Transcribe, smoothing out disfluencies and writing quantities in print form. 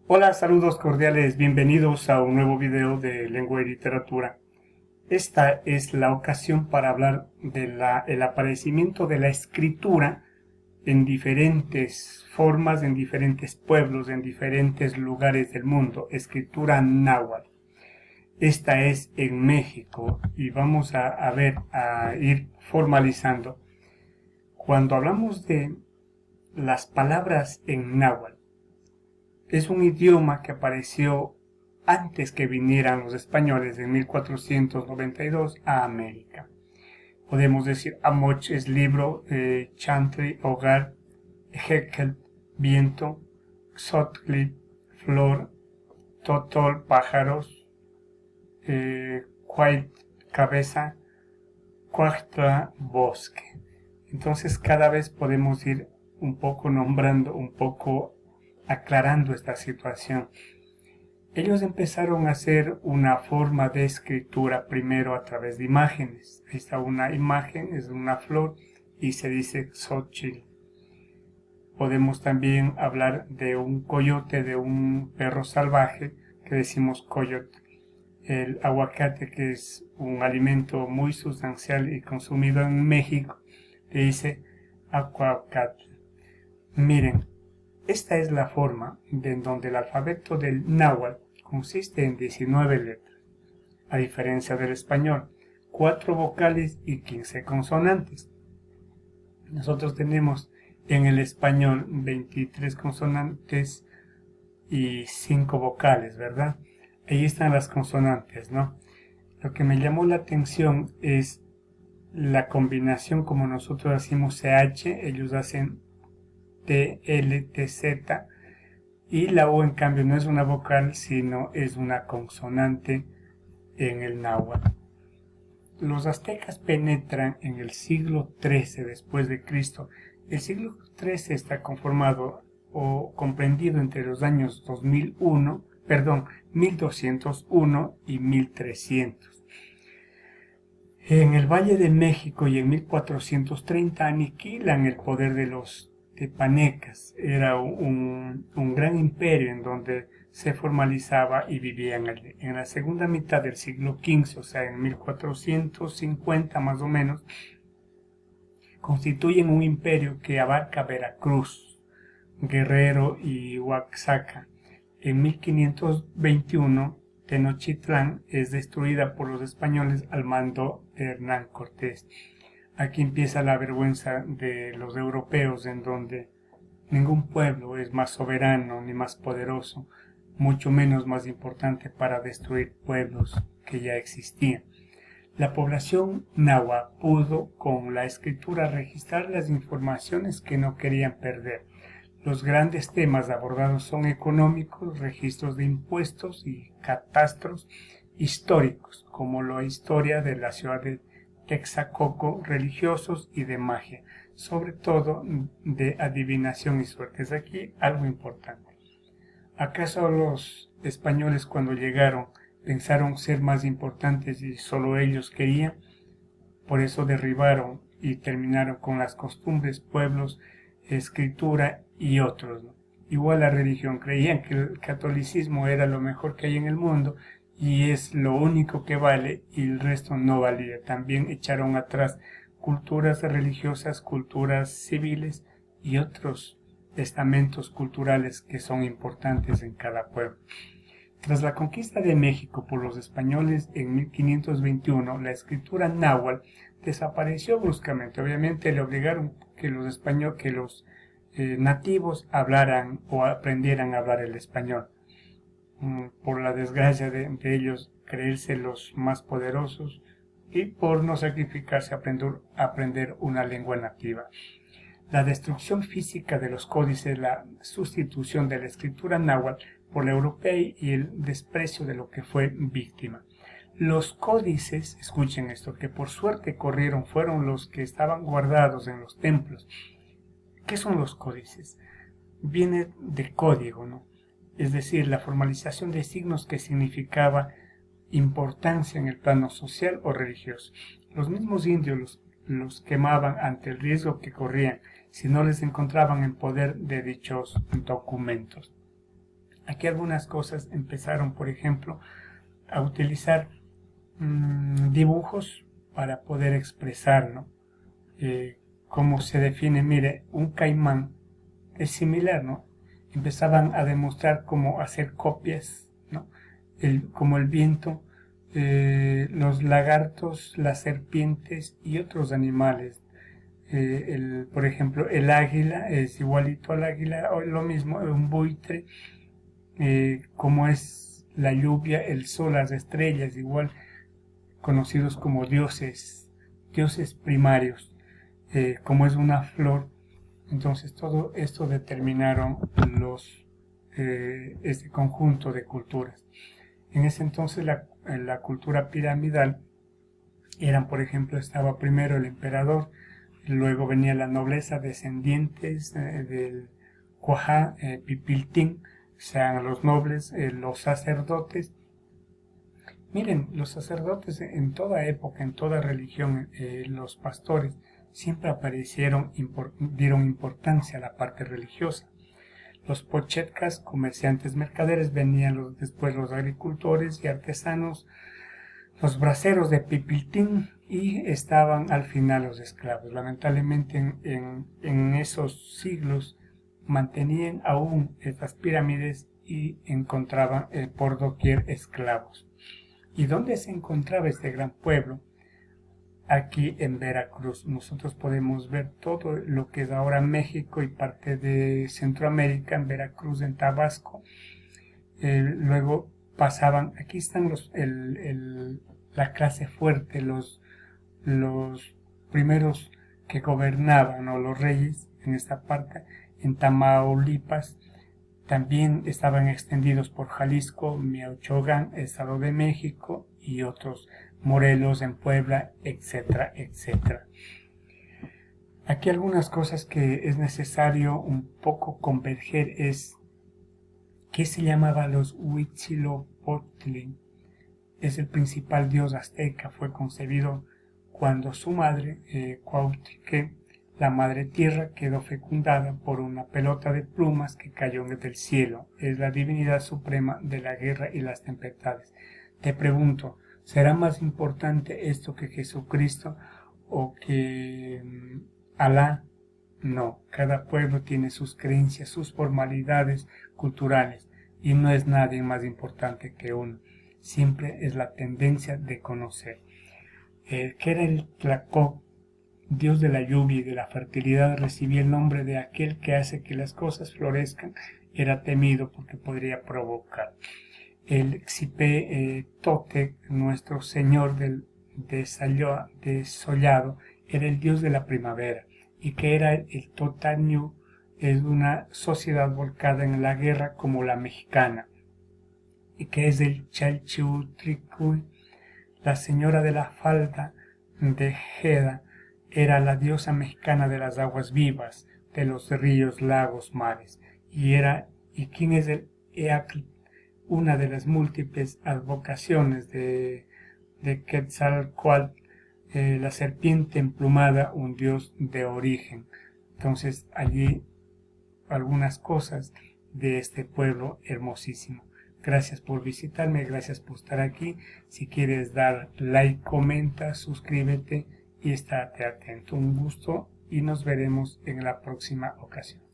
Hola, saludos cordiales, bienvenidos a un nuevo video de lengua y literatura. Esta es la ocasión para hablar del aparecimiento de la escritura en diferentes formas, en diferentes pueblos, en diferentes lugares del mundo. Escritura náhuatl. Esta es en México y vamos a ir formalizando. Cuando hablamos de las palabras en náhuatl, es un idioma que apareció antes que vinieran los españoles en 1492 a América. Podemos decir Amoch es libro, Chantry, hogar, Hekel, viento, Xotli, flor, Totol, pájaros, Quait, cabeza, Cuachtla, bosque. Entonces cada vez podemos ir un poco nombrando, un poco aclarando esta situación. Ellos empezaron a hacer una forma de escritura primero a través de imágenes. Ahí está una imagen, es una flor y se dice Xochitl. Podemos también hablar de un coyote, de un perro salvaje que decimos coyote. El aguacate, que es un alimento muy sustancial y consumido en México, le dice aguacate. Miren, esta es la forma en donde el alfabeto del náhuatl consiste en 19 letras, a diferencia del español, 4 vocales y 15 consonantes. Nosotros tenemos en el español 23 consonantes y 5 vocales, ¿verdad? Ahí están las consonantes, ¿no? Lo que me llamó la atención es la combinación, como nosotros hacemos CH, ellos hacen TL, TZ, y la O en cambio no es una vocal, sino es una consonante en el náhuatl. Los aztecas penetran en el siglo XIII después de Cristo. El siglo XIII está conformado o comprendido entre los años 1201 y 1300. En el Valle de México y en 1430 aniquilan el poder de los tepanecas. Era un gran imperio en donde se formalizaba y vivía en la segunda mitad del siglo XV, o sea, en 1450 más o menos, constituyen un imperio que abarca Veracruz, Guerrero y Oaxaca. En 1521, Tenochtitlán es destruida por los españoles al mando de Hernán Cortés. Aquí empieza la vergüenza de los europeos, en donde ningún pueblo es más soberano ni más poderoso, mucho menos más importante para destruir pueblos que ya existían. La población náhuatl pudo con la escritura registrar las informaciones que no querían perder. Los grandes temas abordados son económicos, registros de impuestos y catastros históricos, como la historia de la ciudad de Texacoco, religiosos y de magia, sobre todo de adivinación y suertes. Aquí algo importante. ¿Acaso los españoles cuando llegaron pensaron ser más importantes y solo ellos querían? Por eso derribaron y terminaron con las costumbres, pueblos, escritura y otros, ¿no? Igual la religión, creían que el catolicismo era lo mejor que hay en el mundo y es lo único que vale y el resto no valía. También echaron atrás culturas religiosas, culturas civiles y otros estamentos culturales que son importantes en cada pueblo. Tras la conquista de México por los españoles en 1521, la escritura náhuatl desapareció bruscamente. Obviamente le obligaron que los nativos hablaran o aprendieran a hablar el español. Por la desgracia de ellos creerse los más poderosos y por no sacrificarse a aprender una lengua nativa. La destrucción física de los códices, la sustitución de la escritura náhuatl por la europea y el desprecio de lo que fue víctima. Los códices, escuchen esto, que por suerte corrieron, fueron los que estaban guardados en los templos. ¿Qué son los códices? Viene de código, ¿no? Es decir, la formalización de signos que significaba importancia en el plano social o religioso. Los mismos indios los quemaban ante el riesgo que corrían si no les encontraban en poder de dichos documentos. Aquí algunas cosas empezaron, por ejemplo, a utilizar dibujos para poder expresar, ¿no? Cómo se define, mire, un caimán es similar, ¿no? Empezaban a demostrar cómo hacer copias, ¿no? Como el viento, los lagartos, las serpientes y otros animales. Por ejemplo, el águila es igualito al águila, o lo mismo, un buitre, como es la lluvia, el sol, las estrellas, igual conocidos como dioses primarios, como es una flor. Entonces todo esto determinaron este conjunto de culturas. En ese entonces la cultura piramidal eran, por ejemplo, estaba primero el emperador, luego venía la nobleza, descendientes del Cuajá, Pipiltín, sean los nobles, los sacerdotes. Miren, los sacerdotes en toda época, en toda religión, los pastores, siempre aparecieron, dieron importancia a la parte religiosa. Los pochetcas, comerciantes mercaderes, venían después los agricultores y artesanos, los braceros de Pipiltín, y estaban al final los esclavos. Lamentablemente en esos siglos mantenían aún estas pirámides y encontraban por doquier esclavos. ¿Y dónde se encontraba este gran pueblo? Aquí en Veracruz. Nosotros podemos ver todo lo que es ahora México y parte de Centroamérica, en Veracruz, en Tabasco. Luego pasaban, aquí están la clase fuerte, los primeros que gobernaban, o los reyes en esta parte. En Tamaulipas también estaban extendidos por Jalisco, Michoacán, Estado de México y otros, Morelos, en Puebla, etcétera, etcétera. Aquí algunas cosas que es necesario un poco converger es que se llamaba los Huitzilopochtli. Es el principal dios azteca, fue concebido cuando su madre, Cuauhtémoc, la madre tierra, quedó fecundada por una pelota de plumas que cayó del cielo. Es la divinidad suprema de la guerra y las tempestades. Te pregunto, ¿será más importante esto que Jesucristo o que Alá? No, cada pueblo tiene sus creencias, sus formalidades culturales, y no es nadie más importante que uno. Siempre es la tendencia de conocer. Que era el Tlacoc, dios de la lluvia y de la fertilidad, recibía el nombre de aquel que hace que las cosas florezcan. Era temido porque podría provocar. El Xipe Totec, nuestro señor desollado, era el dios de la primavera, y que era el Totañu, es una sociedad volcada en la guerra como la mexicana, y que es el Chalchiutricuy, la señora de la falda de Jeda, era la diosa mexicana de las aguas vivas, de los ríos, lagos, mares, y quien es el Eacl, una de las múltiples advocaciones de Quetzalcóatl, la serpiente emplumada, un dios de origen. Entonces allí algunas cosas de este pueblo hermosísimo. Gracias por visitarme, gracias por estar aquí. Si quieres dar like, comenta, suscríbete y estate atento. Un gusto y nos veremos en la próxima ocasión.